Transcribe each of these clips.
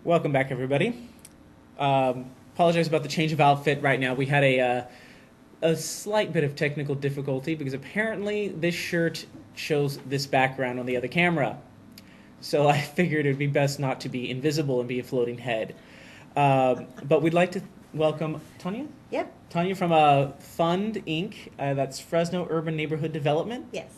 Welcome back, everybody. Apologize about the change of outfit right now. We had a slight bit of technical difficulty because apparently this shirt shows this background on the other camera. So I figured it would be best not to be invisible and be a floating head. But we'd like to welcome Tanya. Yep. Tanya from F.U.N.D, Inc. That's Fresno Urban Neighborhood Development. Yes.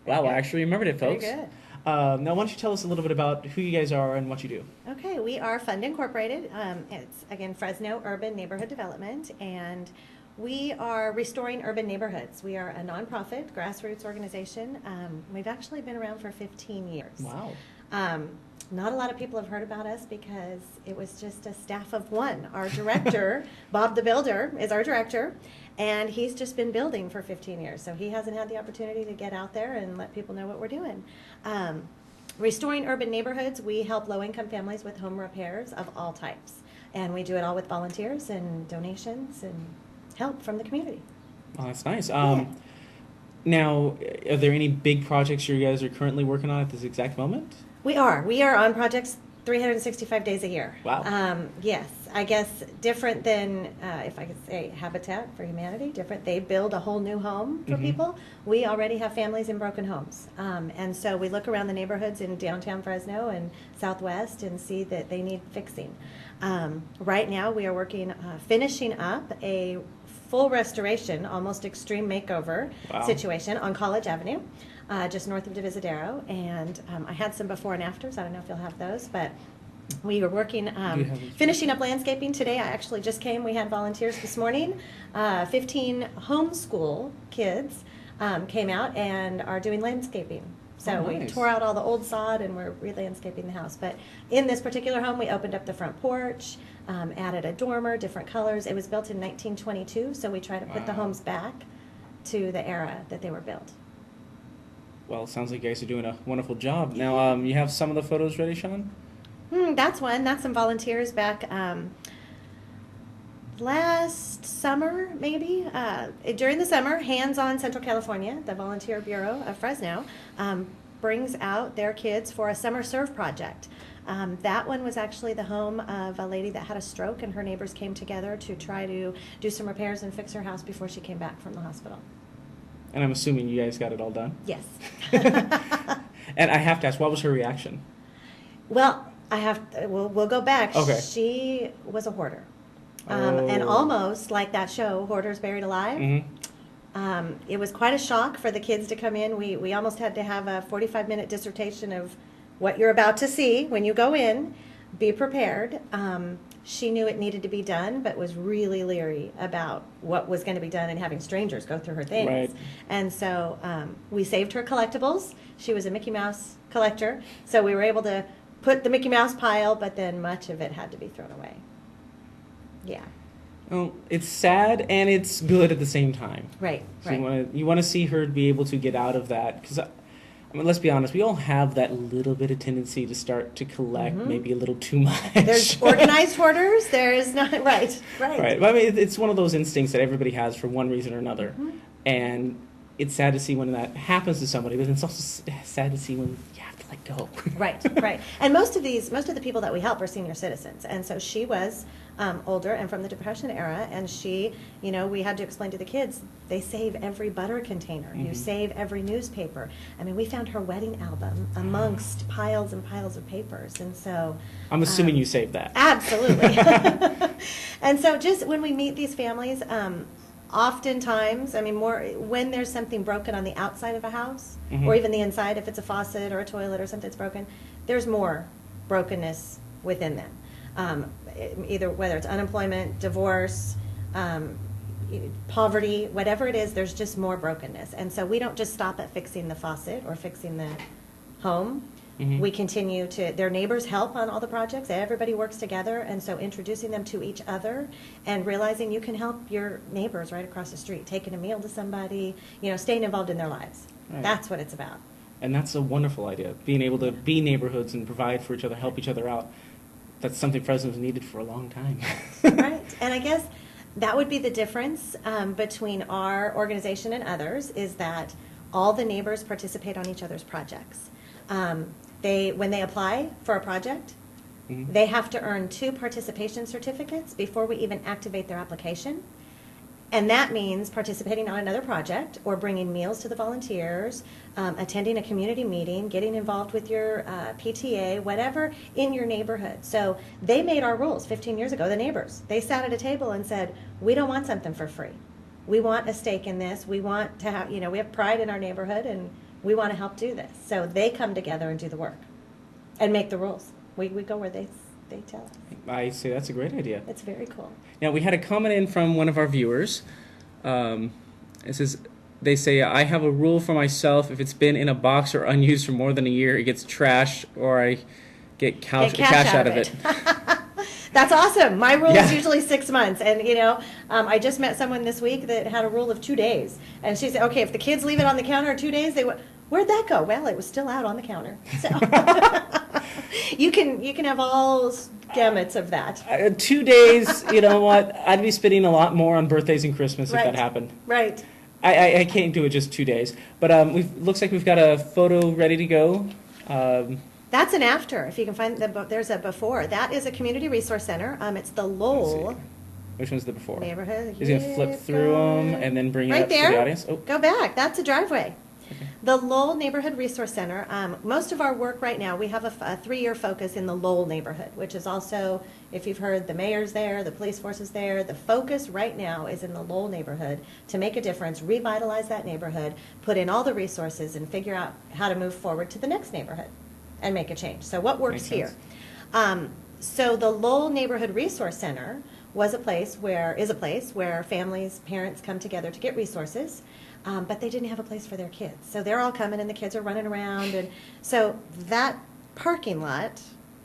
Wow, I actually remembered it, folks. Very good. Now, why don't you tell us a little bit about who you guys are and what you do? Okay, we are F.U.N.D Incorporated. It's, again, Fresno Urban Neighborhood Development, and we are restoring urban neighborhoods. We are a nonprofit grassroots organization. We've actually been around for 15 years. Wow. Not a lot of people have heard about us because it was just a staff of one. Our director, Bob the Builder, is our director, and he's just been building for 15 years. So he hasn't had the opportunity to get out there and let people know what we're doing. Restoring urban neighborhoods, we help low-income families with home repairs of all types. And we do it all with volunteers and donations and help from the community. Oh, that's nice. Yeah. Now, are there any big projects you guys are currently working on at this exact moment? We are. We are on projects 365 days a year. Wow. Yes, I guess different than, if I could say, Habitat for Humanity, different. They build a whole new home for people. We already have families in broken homes. And so we look around the neighborhoods in downtown Fresno and Southwest and see that they need fixing. Right now we are working, finishing up a full restoration, almost extreme makeover situation on College Avenue. Just north of Divisadero, and I had some before and afters. I don't know if you'll have those, but we were working, finishing up landscaping today. I actually just came. We had volunteers this morning. 15 homeschool kids came out and are doing landscaping. So we tore out all the old sod and we're re-landscaping the house. But in this particular home, we opened up the front porch, added a dormer, different colors. It was built in 1922, so we try to put the homes back to the era that they were built. Well, it sounds like you guys are doing a wonderful job. Now, you have some of the photos ready, Sean? That's one. That's some volunteers back last summer, maybe. During the summer, Hands On Central California, the Volunteer Bureau of Fresno, brings out their kids for a summer serve project. That one was actually the home of a lady that had a stroke, and her neighbors came together to try to do some repairs and fix her house before she came back from the hospital. And I'm assuming you guys got it all done? Yes. And I have to ask, what was her reaction? Well, we'll go back. Okay. She was a hoarder. And almost like that show, Hoarders Buried Alive. It was quite a shock for the kids to come in. We almost had to have a 45-minute dissertation of what you're about to see when you go in. Be prepared. She knew it needed to be done, but was really leery about what was going to be done and having strangers go through her things. Right. And so we saved her collectibles. She was a Mickey Mouse collector, so we were able to put the Mickey Mouse pile, but then much of it had to be thrown away. Yeah. Well, it's sad and it's good at the same time. Right. So right. you want to see her be able to get out of that, because I mean, let's be honest, we all have that little bit of tendency to start to collect maybe a little too much. There's organized hoarders, there's not, right. Right. But I mean, it's one of those instincts that everybody has for one reason or another. And it's sad to see when that happens to somebody, but it's also sad to see when you have to let go. Right. And most of the people that we help are senior citizens. And so she was older and from the Depression era, and she, we had to explain to the kids, they save every butter container. You save every newspaper. I mean, we found her wedding album amongst piles and piles of papers. And so I'm assuming you saved that. Absolutely. And so just when we meet these families, oftentimes, I mean, more when there's something broken on the outside of a house, or even the inside, if it's a faucet or a toilet or something that's broken, there's more brokenness within them. Either whether it's unemployment, divorce, poverty, whatever it is, there's just more brokenness. And so we don't just stop at fixing the faucet or fixing the home. We continue to, their neighbors help on all the projects. Everybody works together, and so introducing them to each other and realizing you can help your neighbors right across the street, taking a meal to somebody, staying involved in their lives. Right. That's what it's about. And that's a wonderful idea, being able to be neighborhoods and provide for each other, help each other out. That's something Fresno's needed for a long time. Right. And I guess that would be the difference between our organization and others, is that all the neighbors participate on each other's projects. When they apply for a project, They have to earn 2 participation certificates before we even activate their application. And that means participating on another project or bringing meals to the volunteers, attending a community meeting, getting involved with your PTA, whatever in your neighborhood. So they made our rules 15 years ago, the neighbors. They sat at a table and said, we don't want something for free. We want a stake in this. We want to have, we have pride in our neighborhood and we want to help do this. So they come together and do the work and make the rules. We go where they tell us. I see. That's a great idea. It's very cool. Now, we had a comment in from one of our viewers. It says, they say, I have a rule for myself. If it's been in a box or unused for more than a year, it gets trashed or I get cash out of it. That's awesome. My rule is usually 6 months. And, I just met someone this week that had a rule of 2 days. And she said, okay, if the kids leave it on the counter 2 days, where'd that go? Well, it was still out on the counter. So you can have all gamuts of that. 2 days, you know what? I'd be spending a lot more on birthdays and Christmas if that happened. Right. I can't do it just 2 days. But looks like we've got a photo ready to go. That's an after. If you can find there's a before. That is a community resource center. It's the Lowell. Which one's the before? Neighborhood. He's going to flip through them and then bring it up to the audience. Oh. Go back. That's a driveway. Okay. The Lowell Neighborhood Resource Center. Most of our work right now, we have a 3-year focus in the Lowell neighborhood, which is also, if you've heard, the mayor's there, the police force is there. The focus right now is in the Lowell neighborhood to make a difference, revitalize that neighborhood, put in all the resources, and figure out how to move forward to the next neighborhood and make a change. So what works here? So the Lowell Neighborhood Resource Center is a place where families, parents come together to get resources, but they didn't have a place for their kids. So they're all coming and the kids are running around. And so that parking lot,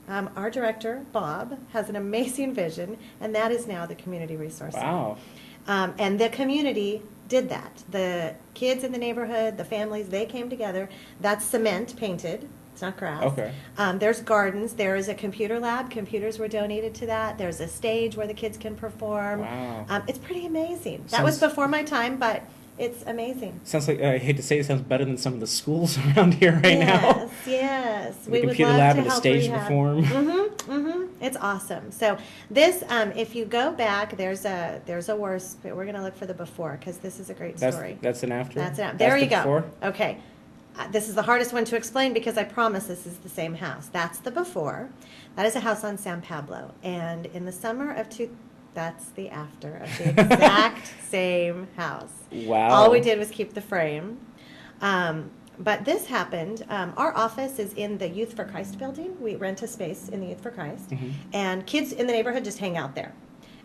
our director, Bob, has an amazing vision, and that is now the Community Resource Center. Wow. And the community did that. The kids in the neighborhood, the families, they came together. That's cement painted. It's not grass. Okay. There's gardens. There is a computer lab. Computers were donated to that. There's a stage where the kids can perform. Wow. It's pretty amazing. That was before my time, but it's amazing. Sounds like, I hate to say it, sounds better than some of the schools around here right now. Yes. The computer lab and the stage to perform. It's awesome. So this, if you go back, there's a worse, but we're going to look for the before because this is a great story. That's an after? That's an after. There you go. Before? Okay. This is the hardest one to explain because I promise this is the same house. That's the before. That is a house on San Pablo. And in the summer of that's the after of the exact same house. Wow. All we did was keep the frame. But this happened. Our office is in the Youth for Christ building. We rent a space in the Youth for Christ. And kids in the neighborhood just hang out there.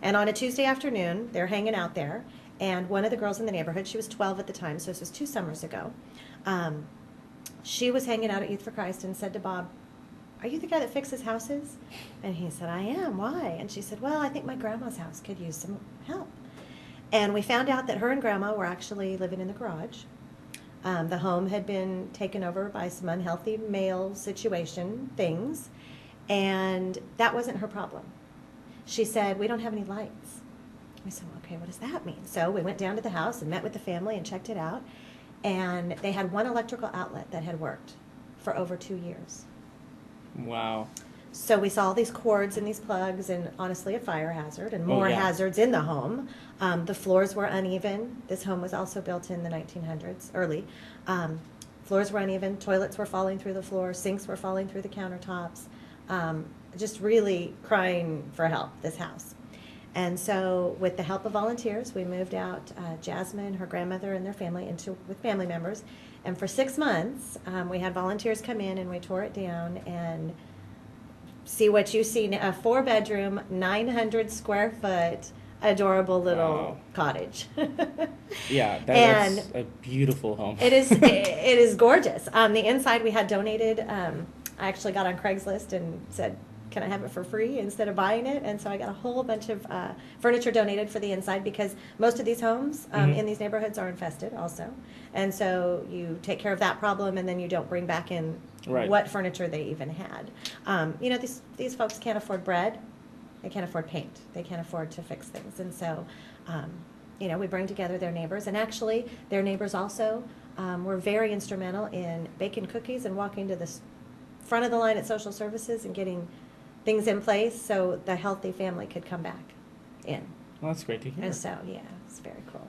And on a Tuesday afternoon, they're hanging out there. And one of the girls in the neighborhood, she was 12 at the time, so this was 2 summers ago. She was hanging out at Youth for Christ and said to Bob, "Are you the guy that fixes houses?" And he said, "I am. Why?" And she said, "Well, I think my grandma's house could use some help." And we found out that her and Grandma were actually living in the garage. The home had been taken over by some unhealthy male situation things, and that wasn't her problem. She said, "We don't have any lights." We said, "Well, okay, what does that mean?" So we went down to the house and met with the family and checked it out. And they had one electrical outlet that had worked for over 2 years. Wow. So we saw these cords and these plugs and honestly a fire hazard and more hazards in the home. The floors were uneven. This home was also built in the 1900s, early. Floors were uneven, toilets were falling through the floor, sinks were falling through the countertops. Just really crying for help, this house. And so with the help of volunteers, we moved out Jasmine, her grandmother, and their family with family members. And for 6 months, we had volunteers come in and we tore it down and see what you see, a 4-bedroom, 900 square foot, adorable little cottage. Yeah, that's a beautiful home. It is gorgeous. The inside we had donated. I actually got on Craigslist and said, "Can I have it for free instead of buying it?" And so I got a whole bunch of furniture donated for the inside because most of these homes in these neighborhoods are infested also. And so you take care of that problem and then you don't bring back in what furniture they even had. These folks can't afford bread. They can't afford paint. They can't afford to fix things. And so, we bring together their neighbors. And actually, their neighbors also were very instrumental in baking cookies and walking to the front of the line at social services and getting things in place so the healthy family could come back in. Well, that's great to hear. And so, yeah, it's very cool.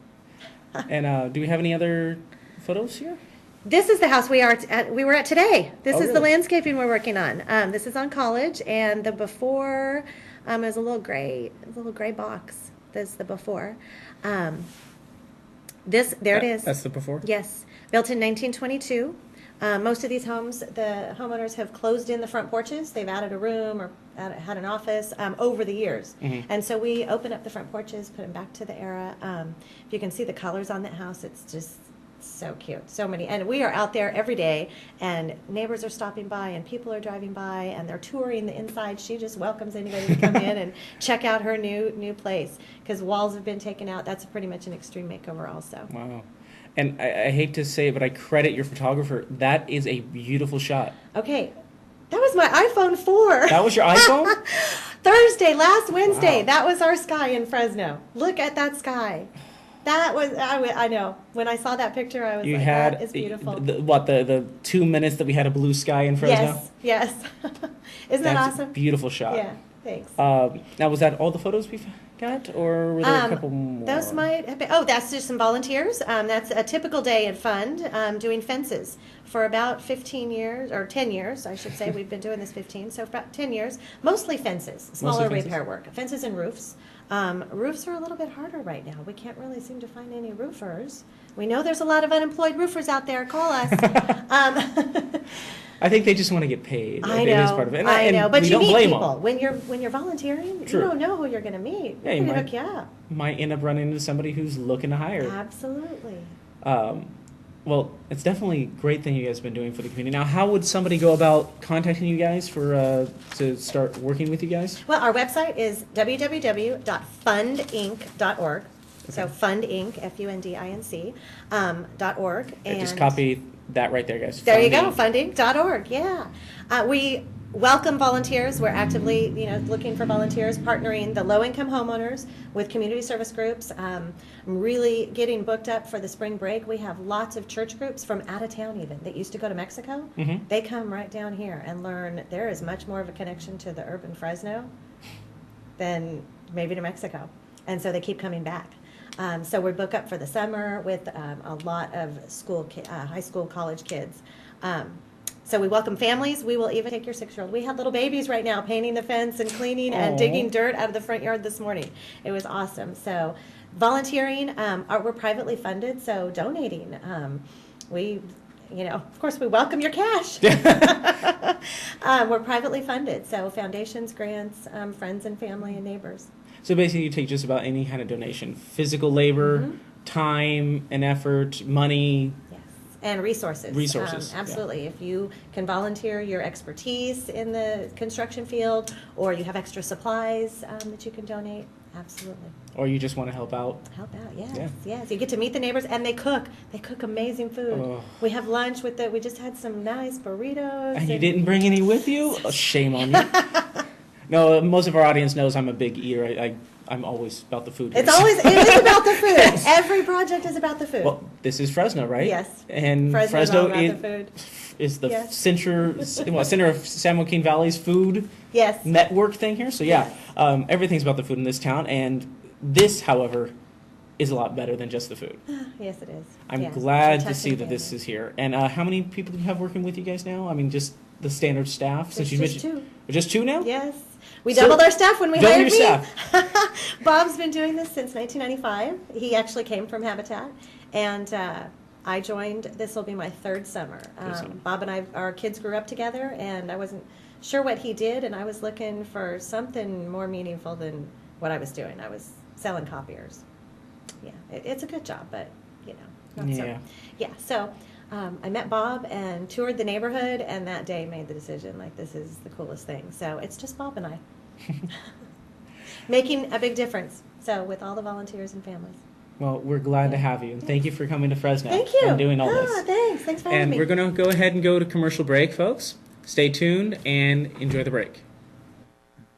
And do we have any other photos here? This is the house we were at today. This Oh, is the really? landscaping we're working on. This is on College, and the before is a little gray box. This is the before. There it is. That's the before? Yes, built in 1922. Most of these homes, the homeowners have closed in the front porches. They've added a room or had an office over the years. Mm-hmm. And so we open up the front porches, put them back to the era. If you can see the colors on that house, it's just so cute. So many. And we are out there every day, and neighbors are stopping by, and people are driving by, and they're touring the inside. She just welcomes anybody to come in and check out her new place, because walls have been taken out. That's pretty much an extreme makeover also. Wow. And I hate to say it, but I credit your photographer. That is a beautiful shot. Okay. That was my iPhone 4. That was your iPhone? Thursday, last Wednesday. Wow. That was our sky in Fresno. Look at that sky. That was, I know. When I saw that picture, I was You like, had that is beautiful. the 2 minutes that we had a blue sky in Fresno? Yes. Isn't that That's awesome? a beautiful shot. Yeah, thanks. Now, was that all the photos we've got, or were there a couple more? Those might have been, that's just some volunteers. That's a typical day at F.U.N.D, doing fences. For about 15 years, or 10 years, I should say. We've been doing this 15, so for about 10 years. Mostly fences, smaller Mostly fences. repair work. Fences and roofs. Roofs are a little bit harder right now. We can't really seem to find any roofers. We know there's a lot of unemployed roofers out there. Call us. I think they just want to get paid. I It is know, part of it. I know, but we you don't meet blame people them. when you're volunteering. True. You don't know who you're going to meet. Yeah, We're you going to might- hook you up. Might end up running into somebody who's looking to hire. Absolutely. Well, it's definitely a great thing you guys have been doing for the community. Now, how would somebody go about contacting you guys for to start working with you guys? Well, our website is www.fundinc.org. So F.U.N.D, Inc, F-U-N-D-I-N-C, .org. And just copy that right there, guys. There you go, Funding. funding.org, yeah. We welcome volunteers. We're actively, looking for volunteers, partnering the low-income homeowners with community service groups. I'm really getting booked up for the spring break. We have lots of church groups from out of town even that used to go to Mexico. Mm-hmm. They come right down here and learn there is much more of a connection to the urban Fresno than maybe to Mexico. And so they keep coming back. So we book up for the summer with a lot of high school, college kids. So we welcome families. We will even take your 6-year-old. We had little babies right now painting the fence and cleaning and Aw. digging dirt out of the front yard this morning. It was awesome. So volunteering, we're privately funded, so donating. Of course, we welcome your cash. We're privately funded, so foundations, grants, friends and family and neighbors. So basically, you take just about any kind of donation: physical labor, Mm-hmm. time and effort, money. Yes, and resources. Resources, yeah. Absolutely. If you can volunteer your expertise in the construction field, or you have extra supplies that you can donate, absolutely. Or you just want to help out. Help out, yes, Yeah. yes. You get to meet the neighbors, and they cook. They cook amazing food. Oh. We have lunch with we just had some nice burritos. And you didn't bring any with you? Oh, shame on you. No, most of our audience knows I'm a big eater. I'm always about the food. It here. is about the food. Every project is about the food. Well, this is Fresno, right? Yes. And Fresno's all about the food. is the Yes. center of San Joaquin Valley's food Yes. network thing here. So yeah, everything's about the food in this town, and this, however, is a lot better than just the food. Yes, it is. I'm Yeah. glad to Touch see and that this family. is here. And how many people do you have working with you guys now? I mean, just the standard staff. There's you just mentioned, two. Just two now? Yes. We So- doubled our staff when we Double hired your me. Bob's been doing this since 1995. He actually came from Habitat, and I joined. This will be my third summer. Summer. Bob and our kids grew up together, and I wasn't sure what he did, and I was looking for something more meaningful than what I was doing. I was selling copiers. Yeah, it's a good job, but not so. Yeah. Yeah, so I met Bob and toured the neighborhood, and that day made the decision, this is the coolest thing. So it's just Bob and I. Making a big difference, so with all the volunteers and families. Well, we're glad to have you, and thank you for coming to Fresno Thank you. and doing all this. Thanks for having And me. we're going to go ahead and go to commercial break, folks. Stay tuned and enjoy the break.